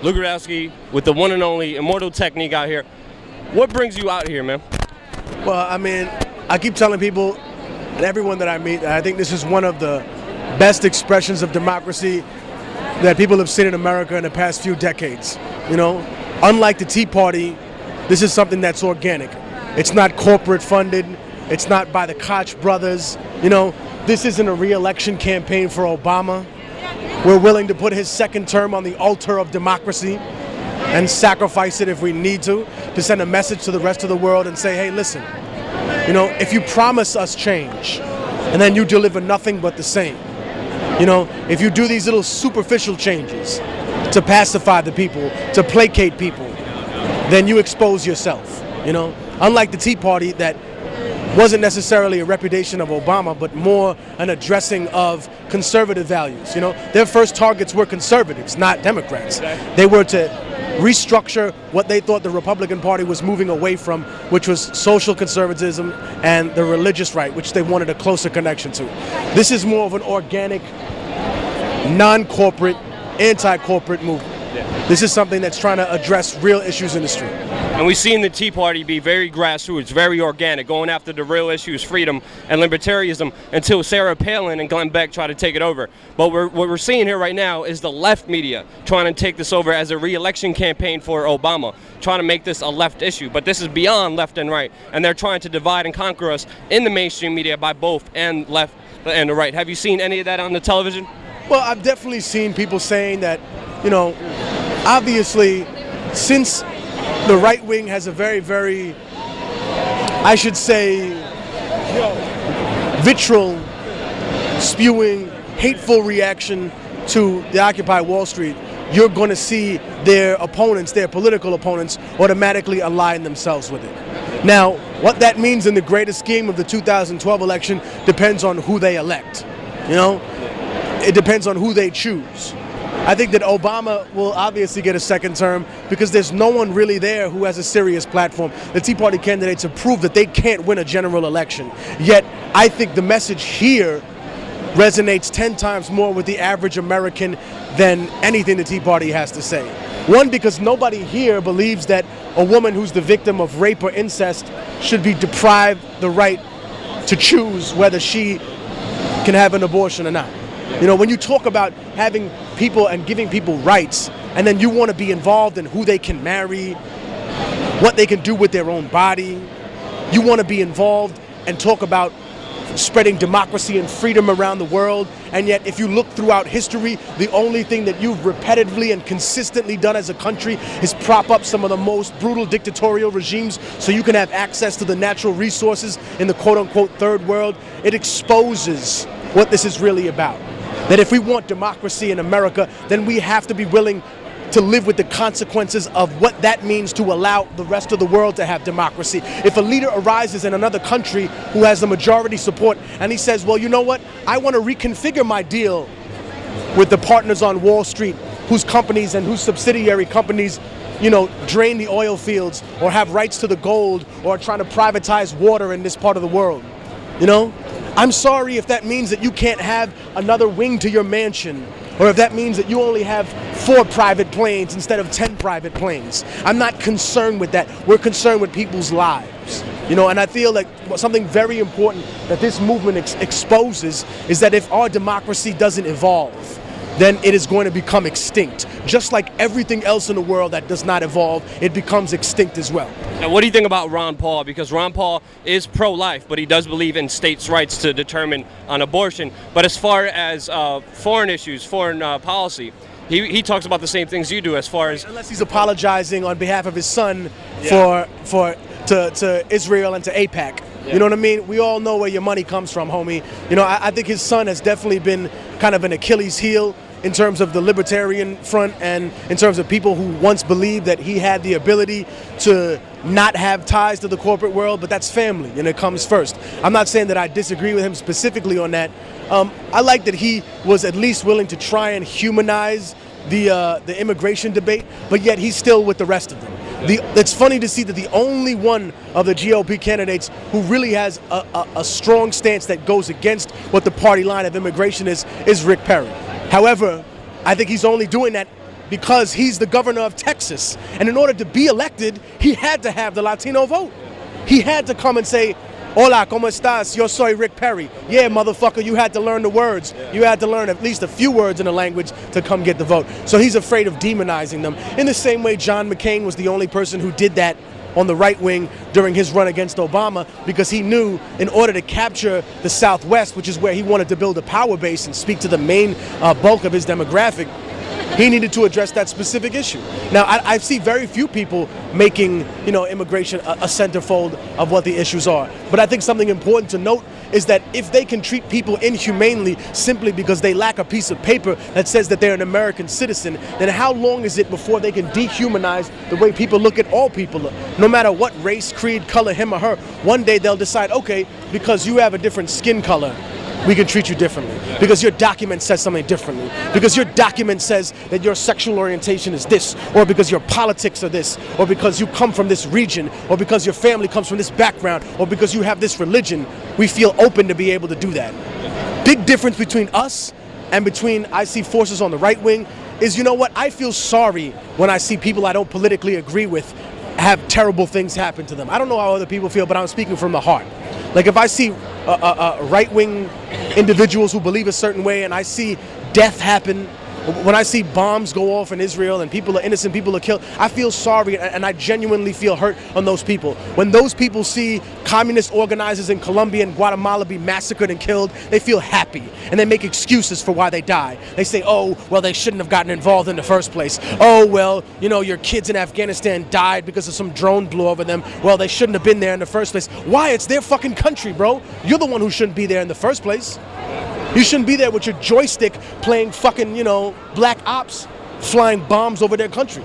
Lugurowski with the one and only Immortal technique out here. What brings you out here, man? Well, I mean, I keep telling people and everyone that I meet that I think this is one of the best expressions of democracy that people have seen in America in the past few decades. You know, unlike the Tea Party, this is something that's organic. It's not corporate funded. It's not by the Koch brothers. You know, this isn't a re-election campaign for Obama. We're willing to put his second term on the altar of democracy and sacrifice it if we need to send a message to the rest of the world and say, hey, listen, you know, if you promise us change and then you deliver nothing but the same, you know, if you do these little superficial changes to pacify the people, to placate people, then you expose yourself, you know. Unlike the Tea Party that wasn't necessarily a repudiation of Obama, but more an addressing of conservative values. You know, their first targets were conservatives, not Democrats. They were to restructure what they thought the Republican Party was moving away from, which was social conservatism and the religious right, which they wanted a closer connection to. This is more of an organic, non-corporate, anti-corporate movement. This is something that's trying to address real issues in the street. And we've seen the Tea Party be very grassroots, very organic, going after the real issues, freedom and libertarianism, until Sarah Palin and Glenn Beck try to take it over. But what we're seeing here right now is the left media trying to take this over as a re-election campaign for Obama, trying to make this a left issue. But this is beyond left and right, and they're trying to divide and conquer us in the mainstream media by both and left and the right. Have you seen any of that on the television? Well, I've definitely seen people saying that, you know, obviously, since the right wing has a very, very, I should say, vitriol spewing, hateful reaction to the Occupy Wall Street, you're going to see their opponents, their political opponents, automatically align themselves with it. Now, what that means in the greater scheme of the 2012 election depends on who they elect. You know, it depends on who they choose. I think that Obama will obviously get a second term because there's no one really there who has a serious platform. The Tea Party candidates have proved that they can't win a general election. Yet, I think the message here resonates 10 times more with the average American than anything the Tea Party has to say. One, because nobody here believes that a woman who's the victim of rape or incest should be deprived the right to choose whether she can have an abortion or not. You know, when you talk about having people and giving people rights, and then you want to be involved in who they can marry, what they can do with their own body, you want to be involved and talk about spreading democracy and freedom around the world, and yet if you look throughout history, the only thing that you've repetitively and consistently done as a country is prop up some of the most brutal dictatorial regimes so you can have access to the natural resources in the quote-unquote third world. It exposes what this is really about. That if we want democracy in America, then we have to be willing to live with the consequences of what that means to allow the rest of the world to have democracy. If a leader arises in another country who has the majority support and he says, well, you know what, I want to reconfigure my deal with the partners on Wall Street whose companies and whose subsidiary companies, you know, drain the oil fields or have rights to the gold or are trying to privatize water in this part of the world, you know? I'm sorry if that means that you can't have another wing to your mansion, or if that means that you only have 4 private planes instead of 10 private planes. I'm not concerned with that. We're concerned with people's lives. You know, and I feel like something very important that this movement exposes is that if our democracy doesn't evolve, then it is going to become extinct. Just like everything else in the world that does not evolve, it becomes extinct as well. And what do you think about Ron Paul? Because Ron Paul is pro-life, but he does believe in states' rights to determine on abortion. But as far as foreign issues, foreign policy, he talks about the same things you do as far as... Unless he's apologizing on behalf of his son to Israel and to AIPAC. Yeah. You know what I mean? We all know where your money comes from, homie. You know, I think his son has definitely been kind of an Achilles heel in terms of the libertarian front and in terms of people who once believed that he had the ability to not have ties to the corporate world, but that's family and it comes first. I'm not saying that I disagree with him specifically on that. I like that he was at least willing to try and humanize the immigration debate, but yet he's still with the rest of them. It's funny to see that the only one of the GOP candidates who really has a strong stance that goes against what the party line of immigration is Rick Perry. However, I think he's only doing that because he's the governor of Texas. And in order to be elected, he had to have the Latino vote. He had to come and say, "Hola, ¿cómo estás? Yo soy Rick Perry." Yeah, motherfucker, you had to learn the words. You had to learn at least a few words in the language to come get the vote. So he's afraid of demonizing them. In the same way, John McCain was the only person who did that on the right wing during his run against Obama, because he knew in order to capture the Southwest, which is where he wanted to build a power base and speak to the main bulk of his demographic, he needed to address that specific issue. Now, I see very few people making, immigration a centerfold of what the issues are. But I think something important to note is that if they can treat people inhumanely simply because they lack a piece of paper that says that they're an American citizen, then how long is it before they can dehumanize the way people look at all people, no matter what race, creed, color, him or her? One day they'll decide, okay, because you have a different skin color, we can treat you differently, because your document says something differently, because your document says that your sexual orientation is this, or because your politics are this, or because you come from this region, or because your family comes from this background, or because you have this religion. We feel open to be able to do that. Big difference between us and between I see forces on the right wing is, I feel sorry when I see people I don't politically agree with have terrible things happen to them. I don't know how other people feel, but I'm speaking from the heart. Like if I see right-wing individuals who believe a certain way and I see death happen, when I see bombs go off in Israel and innocent people are killed, I feel sorry and I genuinely feel hurt on those people. When those people see communist organizers in Colombia and Guatemala be massacred and killed, they feel happy and they make excuses for why they die. They say, oh, well, they shouldn't have gotten involved in the first place. Oh, well, your kids in Afghanistan died because of some drone blew over them. Well, they shouldn't have been there in the first place. Why? It's their fucking country, bro. You're the one who shouldn't be there in the first place. You shouldn't be there with your joystick playing fucking, black ops, flying bombs over their country.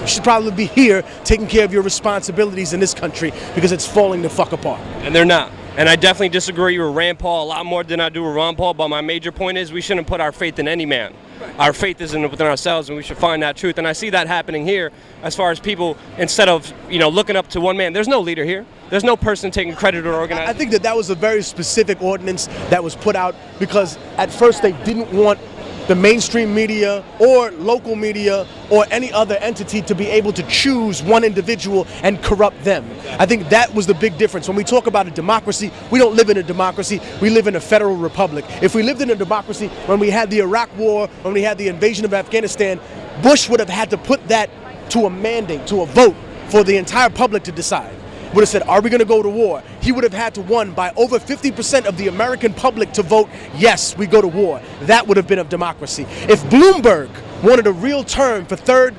You should probably be here taking care of your responsibilities in this country because it's falling the fuck apart. And they're not. And I definitely disagree with Rand Paul a lot more than I do with Ron Paul, but my major point is we shouldn't put our faith in any man. Our faith is within ourselves, and we should find that truth. And I see that happening here as far as people, instead of, looking up to one man. There's no leader here. There's no person taking credit or organizing. I think that was a very specific ordinance that was put out because at first they didn't want the mainstream media or local media or any other entity to be able to choose one individual and corrupt them. I think that was the big difference. When we talk about a democracy, we don't live in a democracy, we live in a federal republic. If we lived in a democracy, when we had the Iraq War, when we had the invasion of Afghanistan, Bush would have had to put that to a mandate, to a vote for the entire public to decide. Would have said, are we going to go to war? He would have had to won by over 50% of the American public to vote, yes, we go to war. That would have been a democracy. If Bloomberg wanted a real term for third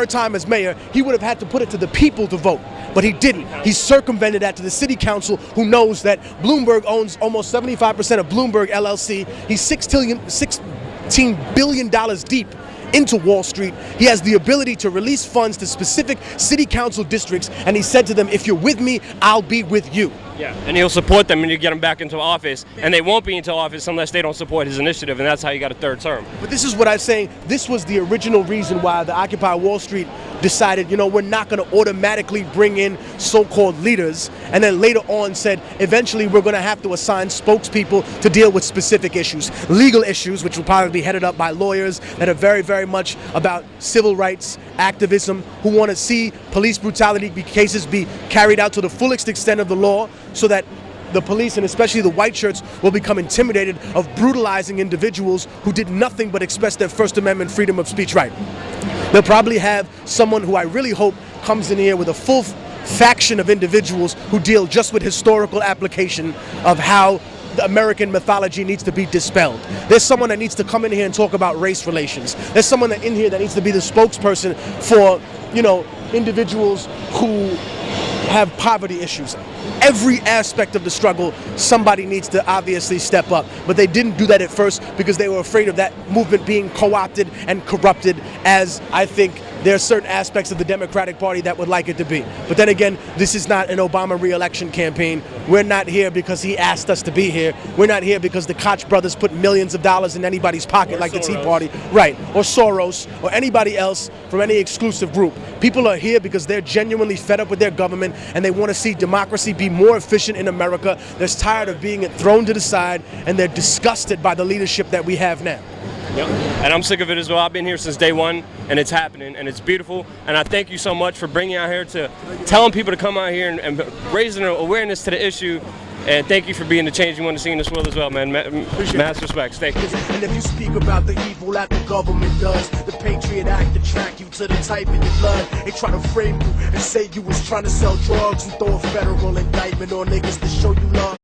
time as mayor, he would have had to put it to the people to vote. But he didn't. He circumvented that to the city council, who knows that Bloomberg owns almost 75% of Bloomberg LLC. He's $16 billion deep into Wall Street. He has the ability to release funds to specific city council districts, and he said to them, if you're with me, I'll be with you. Yeah, and he'll support them and you get them back into office, and they won't be into office unless they don't support his initiative, and that's how you got a third term. But this is what I'm saying. This was the original reason why the Occupy Wall Street decided, we're not going to automatically bring in so-called leaders, and then later on said, eventually we're going to have to assign spokespeople to deal with specific issues, legal issues, which will probably be headed up by lawyers that are very, very much about civil rights activism, who want to see police brutality cases be carried out to the fullest extent of the law, so that the police, and especially the white shirts, will become intimidated of brutalizing individuals who did nothing but express their First Amendment freedom of speech right. They'll probably have someone who I really hope comes in here with a full faction of individuals who deal just with historical application of how the American mythology needs to be dispelled. There's someone that needs to come in here and talk about race relations. There's someone in here that needs to be the spokesperson for, individuals who have poverty issues. Every aspect of the struggle, somebody needs to obviously step up. But they didn't do that at first because they were afraid of that movement being co-opted and corrupted, as I think there are certain aspects of the Democratic Party that would like it to be. But then again, this is not an Obama re-election campaign. We're not here because he asked us to be here. We're not here because the Koch brothers put millions of dollars in anybody's pocket, like the Tea Party. Right, or Soros, or anybody else from any exclusive group. People are here because they're genuinely fed up with their government and they want to see democracy be more efficient in America. They're tired of being thrown to the side, and they're disgusted by the leadership that we have now. Yep. And I'm sick of it as well. I've been here since day one, and it's happening, and it's beautiful. And I thank you so much for bringing out here to telling people to come out here and raising awareness to the issue. And thank you for being the change you want to see in this world as well, man. Mass respects. Thank you. And if you speak about the evil that the government does, the Patriot Act attract you to the type in your blood. They try to frame you and say you was trying to sell drugs and throw a federal indictment on niggas to show you love.